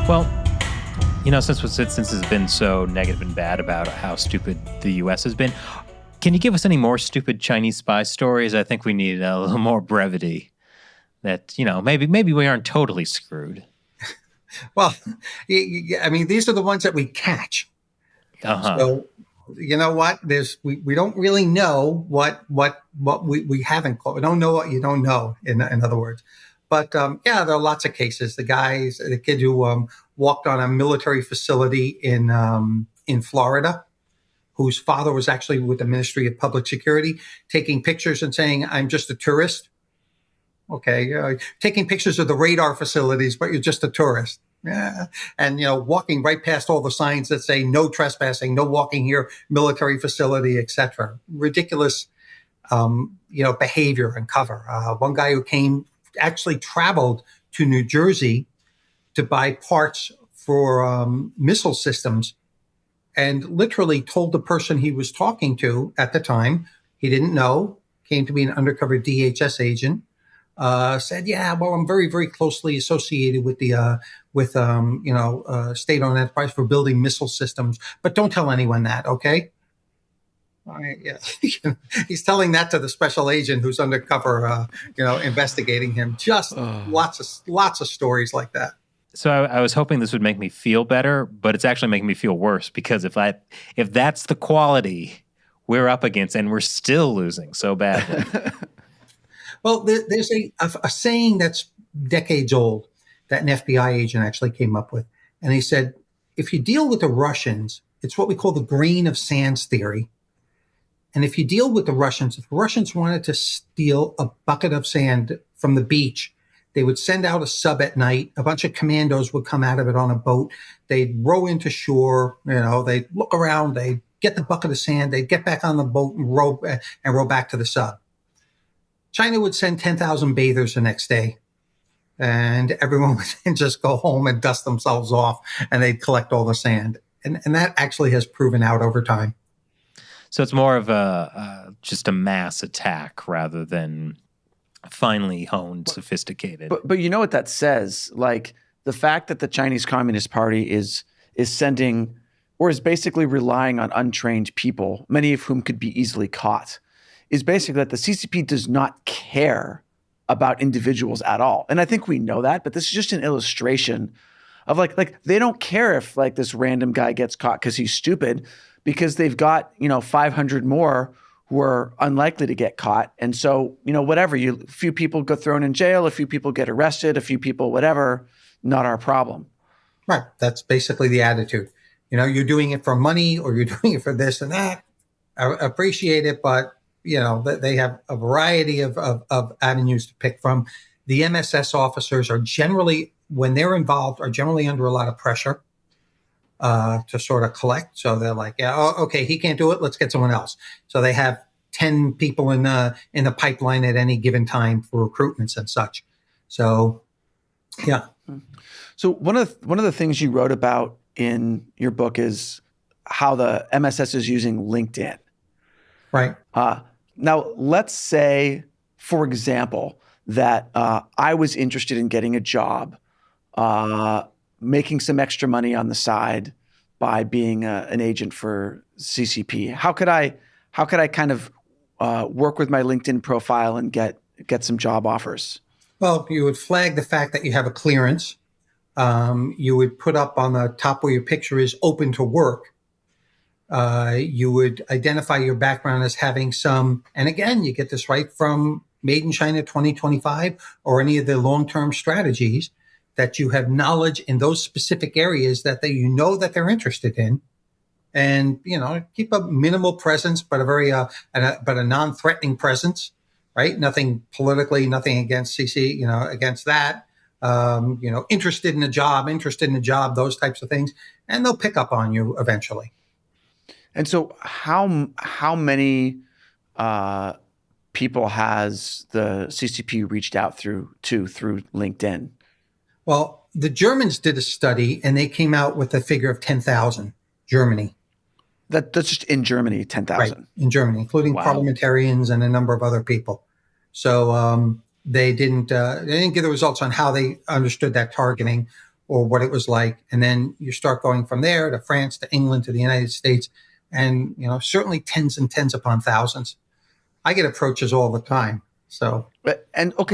Well, since it's been so negative and bad about how stupid the U.S. has been, can you give us any more stupid Chinese spy stories? I think we need a little more brevity. That maybe we aren't totally screwed. Well, I mean, these are the ones that we catch. So, you know what? We don't really know what we haven't caught. We don't know what you don't know. In other words, but there are lots of cases. The kid who walked on a military facility in Florida, whose father was actually with the Ministry of Public Security, taking pictures and saying, "I'm just a tourist." Okay, taking pictures of the radar facilities, but you're just a tourist. Yeah. And, walking right past all the signs that say no trespassing, no walking here, military facility, etc. Ridiculous, behavior and cover. One guy who actually traveled to New Jersey to buy parts for missile systems and literally told the person he was talking to at the time, he didn't know, came to be an undercover DHS agent, said, "Yeah, well, I'm very, very closely associated with the state-owned enterprise for building missile systems, but don't tell anyone that, okay?" All right, yeah. He's telling that to the special agent who's undercover, investigating him. Just lots of stories like that. So I was hoping this would make me feel better, but it's actually making me feel worse, because if that's the quality we're up against, and we're still losing so badly. Well, there's a saying that's decades old that an FBI agent actually came up with. And he said, if you deal with the Russians, it's what we call the grain of sands theory. And if you deal with the Russians, if the Russians wanted to steal a bucket of sand from the beach, they would send out a sub at night. A bunch of commandos would come out of it on a boat. They'd row into shore. They'd look around. They'd get the bucket of sand. They'd get back on the boat and row back to the sub. China would send 10,000 bathers the next day, and everyone would then just go home and dust themselves off, and they'd collect all the sand. And that actually has proven out over time. So it's more of just a mass attack rather than finely honed, sophisticated. But you know what that says? Like, the fact that the Chinese Communist Party is sending, or is basically relying on untrained people, many of whom could be easily caught, is basically that the CCP does not care about individuals at all. And I think we know that, but this is just an illustration of like they don't care if like this random guy gets caught because he's stupid, because they've got, 500 more who are unlikely to get caught. And so, whatever, a few people get thrown in jail, a few people get arrested, a few people, whatever, not our problem. Right. That's basically the attitude. You're doing it for money, or you're doing it for this and that. I appreciate it, but they have a variety of avenues to pick from. The MSS officers are generally, when they're involved, are generally under a lot of pressure to sort of collect. So they're like, yeah, okay, he can't do it. Let's get someone else. So they have 10 people in the pipeline at any given time for recruitments and such. So, yeah. So one of the things you wrote about in your book is how the MSS is using LinkedIn. Right. Now, let's say, for example, that I was interested in getting a job, making some extra money on the side by being an agent for CCP. How could I kind of work with my LinkedIn profile and get some job offers? Well, you would flag the fact that you have a clearance. You would put up on the top where your picture is open to work. You would identify your background as having some, and again, you get this right from Made in China 2025 or any of the long-term strategies, that you have knowledge in those specific areas that that they're interested in, and keep a minimal presence, but a non-threatening presence, right? Nothing politically, nothing against CC, against that. Interested in a job, those types of things, and they'll pick up on you eventually. And so how many people has the CCP reached out through LinkedIn? Well, the Germans did a study, and they came out with a figure of 10,000. Germany. That's just in Germany, 10,000. Right, in Germany, including parliamentarians and a number of other people. So they didn't give the results on how they understood that targeting. or what it was like. And then you start going from there to France, to England, to the United States, and, certainly tens and tens upon thousands. I get approaches all the time. So,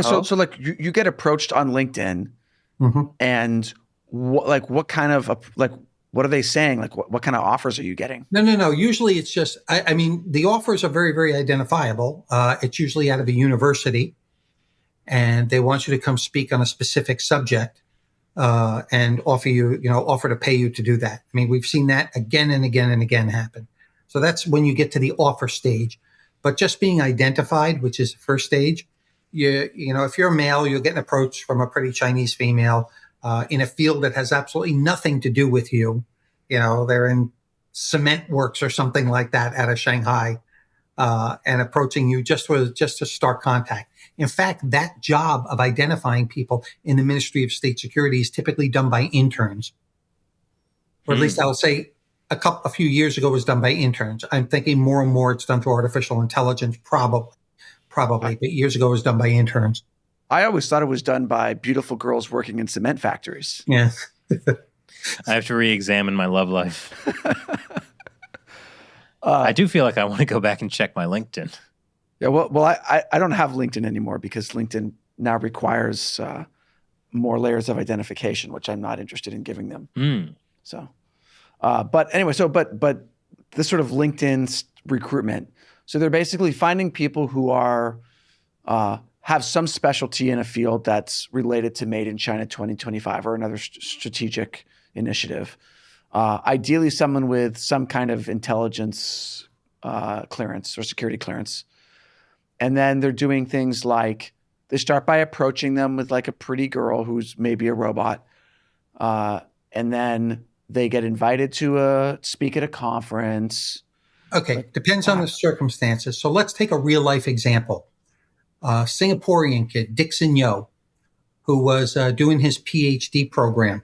so like you get approached on LinkedIn, and what kind of what are they saying? Like what kind of offers are you getting? No. Usually it's just, I mean, the offers are very, very identifiable. It's usually out of a university, and they want you to come speak on a specific subject, and offer to pay you to do that. I mean, we've seen that again and again and again happen. So that's when you get to the offer stage. But just being identified, which is the first stage, if you're a male, you'll get an approach from a pretty Chinese female in a field that has absolutely nothing to do with you. They're in cement works or something like that out of Shanghai, and approaching you just to start contact. In fact, that job of identifying people in the Ministry of State Security is typically done by interns, or at least I'll say a few years ago was done by interns. I'm thinking more and more it's done through artificial intelligence, probably, but years ago it was done by interns. I always thought it was done by beautiful girls working in cement factories. Yeah. I have to re-examine my love life. I do feel like I want to go back and check my LinkedIn. Yeah, well, I don't have LinkedIn anymore because LinkedIn now requires more layers of identification, which I'm not interested in giving them. So, but anyway, but this sort of LinkedIn recruitment. So they're basically finding people who are have some specialty in a field that's related to Made in China 2025 or another strategic initiative. Ideally, someone with some kind of intelligence clearance or security clearance. And then they're doing things like they start by approaching them with like a pretty girl who's maybe a robot. And then they get invited to speak at a conference. Okay, depends on the circumstances. So let's take a real life example. Singaporean kid, Dixon Yo, who was doing his PhD program.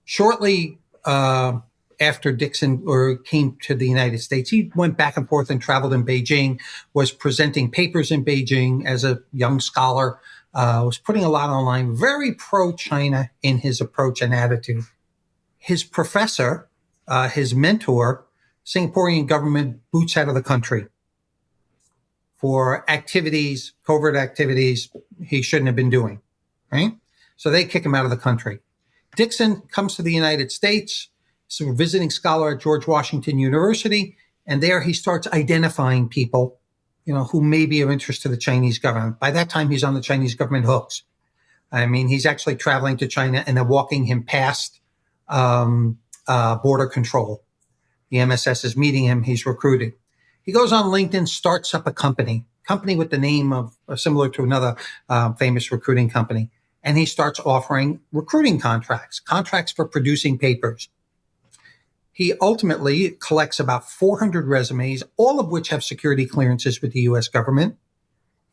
Shortly after Dixon came to the United States, he went back and forth and traveled in Beijing, was presenting papers in Beijing as a young scholar, was putting a lot online, very pro-China in his approach and attitude. His professor, his mentor, Singaporean government boots out of the country for activities, covert activities he shouldn't have been doing, right? So they kick him out of the country. Dixon comes to the United States, so a visiting scholar at George Washington University, and there he starts identifying people, who may be of interest to the Chinese government. By that time, he's on the Chinese government hooks. I mean, he's actually traveling to China and they're walking him past border control. The MSS is meeting him. He's recruited. He goes on LinkedIn, starts up a company with the name of similar to another famous recruiting company. And he starts offering recruiting contracts for producing papers. He ultimately collects about 400 resumes, all of which have security clearances with the U.S. government,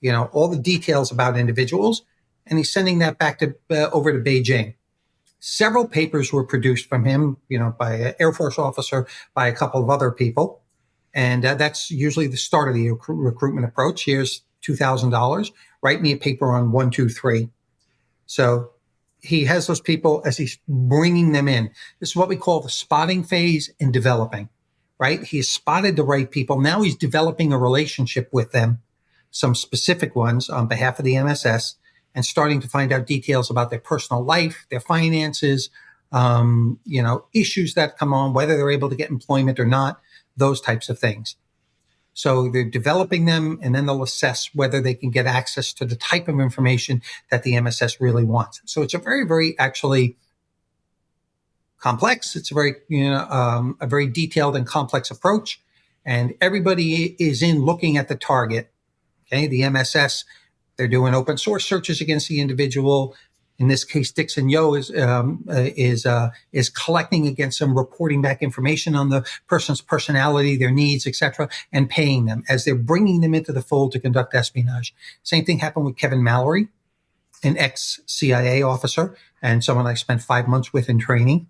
all the details about individuals. And he's sending that back over to Beijing. Several papers were produced from him, by an Air Force officer, by a couple of other people. And that's usually the start of the recruitment approach. Here's $2,000. Write me a paper on 1, 2, 3. So he has those people as he's bringing them in. This is what we call the spotting phase and developing, right? He's spotted the right people. Now he's developing a relationship with them, some specific ones on behalf of the MSS, and starting to find out details about their personal life, their finances, issues that come on, whether they're able to get employment or not, those types of things. So they're developing them, and then they'll assess whether they can get access to the type of information that the MSS really wants. So it's a very, very actually complex. It's a very detailed and complex approach, and everybody is in looking at the target. Okay, the MSS, they're doing open source searches against the individual. In this case, Dixon Yo is collecting against them, reporting back information on the person's personality, their needs, etc., and paying them as they're bringing them into the fold to conduct espionage. Same thing happened with Kevin Mallory, an ex-CIA officer and someone I spent 5 months with in training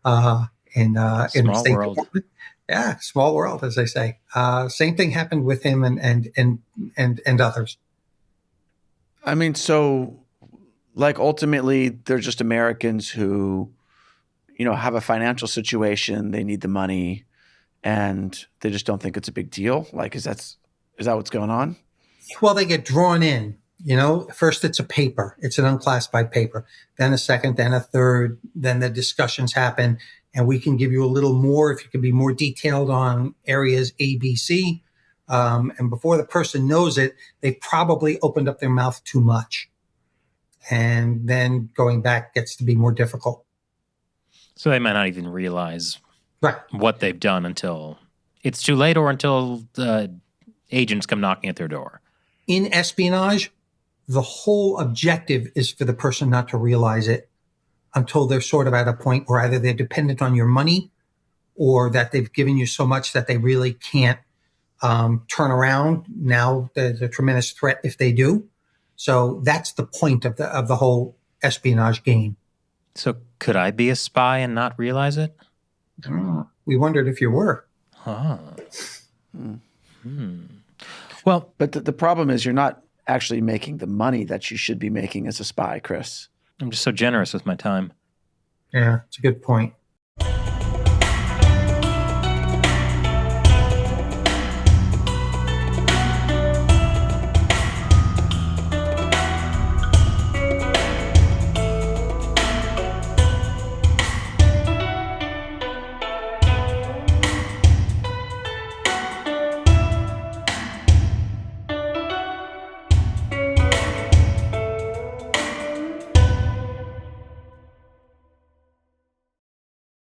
in the State Department. Yeah, small world, as they say. Same thing happened with him and others. I mean, so. Like ultimately, they're just Americans who have a financial situation, they need the money, and they just don't think it's a big deal? Like, is that what's going on? Well, they get drawn in. First it's a paper. It's an unclassified paper. Then a second, then a third. Then the discussions happen, and we can give you a little more if you can be more detailed on areas A, B, C. And before the person knows it, they probably opened up their mouth too much. And then going back gets to be more difficult. So they might not even realize right. what they've done until it's too late, or until the agents come knocking at their door. In espionage, the whole objective is for the person not to realize it until they're sort of at a point where either they're dependent on your money or that they've given you so much that they really can't turn around. Now there's a tremendous threat if they do. So that's the point of the whole espionage game. So could I be a spy and not realize it? We wondered if you were. Huh. Well, but the problem is you're not actually making the money that you should be making as a spy, Chris. I'm just so generous with my time. Yeah, it's a good point.